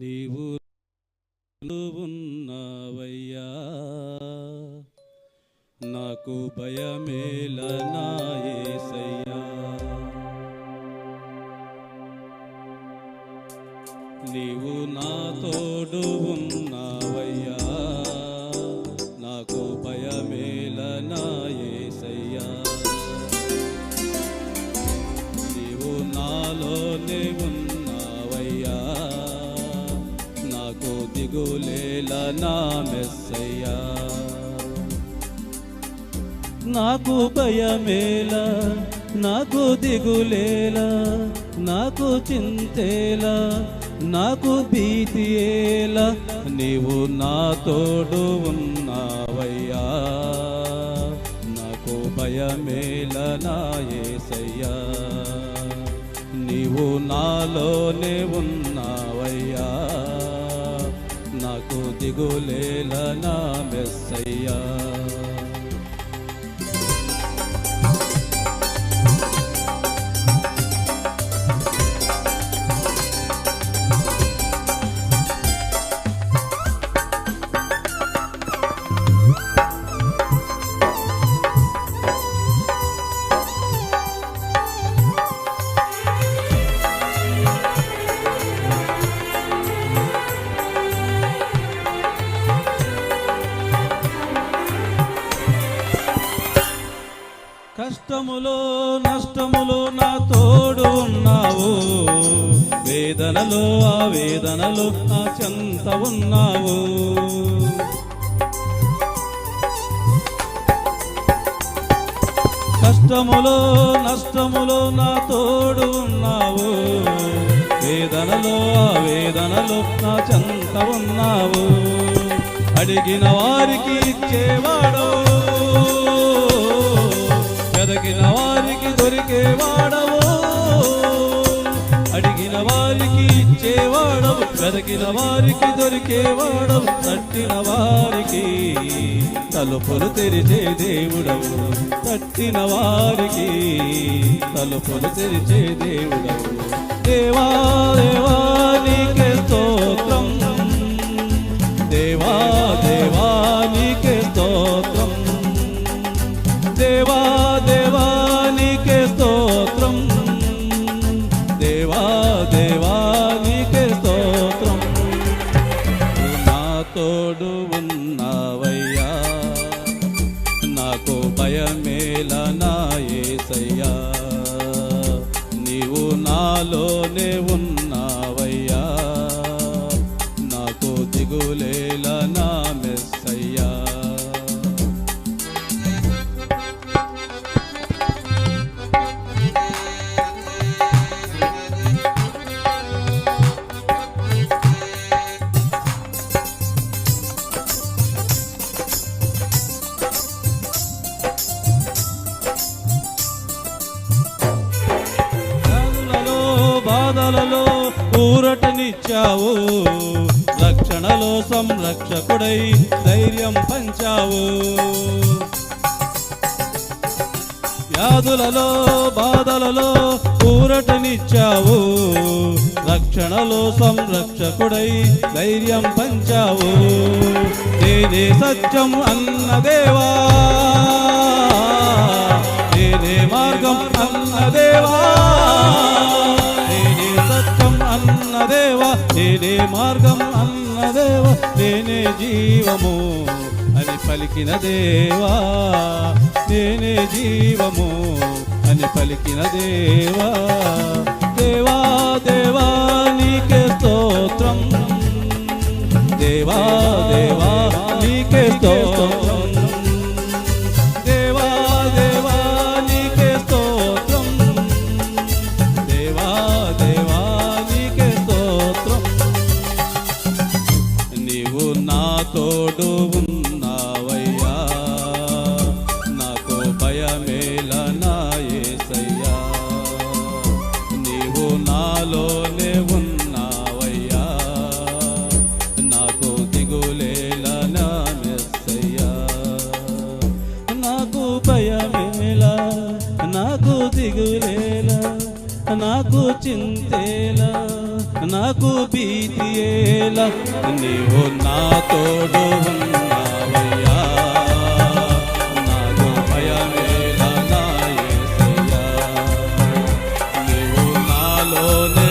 నీవు ఉన్నావయ్యా, నాకు భయమేల నా యేసయ్యా. నీవు నా తోడు ఉన్నావయ్యా, నాకు భయమేల నా యేసయ్యా. నీవు నాలోనే ఉన్నావయ్యా, నాకు దిగులేల నా మెస్సయ్యా. నాకు భయమేల, నాకు దిగులేల, నాకు చింతేలా, నాకు భీతియేలా, నీవు నా తోడు ఉన్నావయ్యా, నాకు భయమేల నా యేసయ్యా. నీవు నాలోనే ఉన్నావయ్యా, నాకు దిగులేల నా మెస్సయ్యా. కష్టములో నష్టములో నా తోడు ఉన్నావు, వేదనలో ఆ వేదనలో నా చెంత ఉన్నావు. కష్టములో నష్టములో నా తోడు ఉన్నావు, వేదనలో ఆ వేదనలో నా చెంత ఉన్నావు. అడిగిన వారికి ఇచ్చేవాడు, వెదకిన వారికి దొరికేవాడవు. అడిగిన వారికి ఇచ్చేవాడవు, వెదకిన వారికి దొరికేవాడవు. తట్టిన వారికి తలుపులు తెరిచే దేవుడవు, తట్టిన వారికి తలుపులు తెరిచే దేవుడవు. దేవా దేవా నీకే స్తోత్రం, దేవా దేవా నీకే స్తోత్రం, దేవా దేవా నీకే స్తోత్రం, దేవా దేవా నీకే స్తోత్రం. నా తోడు ఉన్నావయ్యా, నాకు భయమేల నా యేసయ్యా. నీవు నాలోనే ఉన్నావయ్యా, నాకు దిగులేల నా మెస్సయ్యా. బాధలలో ఊరటనిచ్చావు, రక్షణలో సంరక్షకుడై ధైర్యం పంచావు. వ్యాధులలో బాధలలో ఊరటనిచ్చావు, రక్షణలో సంరక్షకుడై ధైర్యం పంచావు. నేనే సత్యం అన్న దేవా, నేనే మార్గం అన్న దేవా, నేనే సత్యం అన్న దేవా, నేనే మార్గం అన్న దేవా, నేనే జీవము అని పలికిన దేవా, నేనే జీవము అని పలికిన దేవా. దేవా దేవా నీకే స్తోత్రం, దేవా దేవా నీకే స్తోత్రం, దేవా దేవా నీకే స్తోత్రం, దేవా దేవా నీకే స్తోత్రం. నీవు నా తోడు ఉన్నావయ్యా, నాకు భయమేల నా యేసయ్యా. నీవు నాలోనే ఉన్నావయ్యా, నాకు దిగులేల నా మెస్సయ్యా. నాకు భయమేల, నాకు దిగులేల, నాకు చింతేలా, నాకు భీతి ఏలా, నీవు నా తోడు ఉన్నావయ్యా. నాకు భయమేలా నా యేసయ్యా, నీవు నాలోనే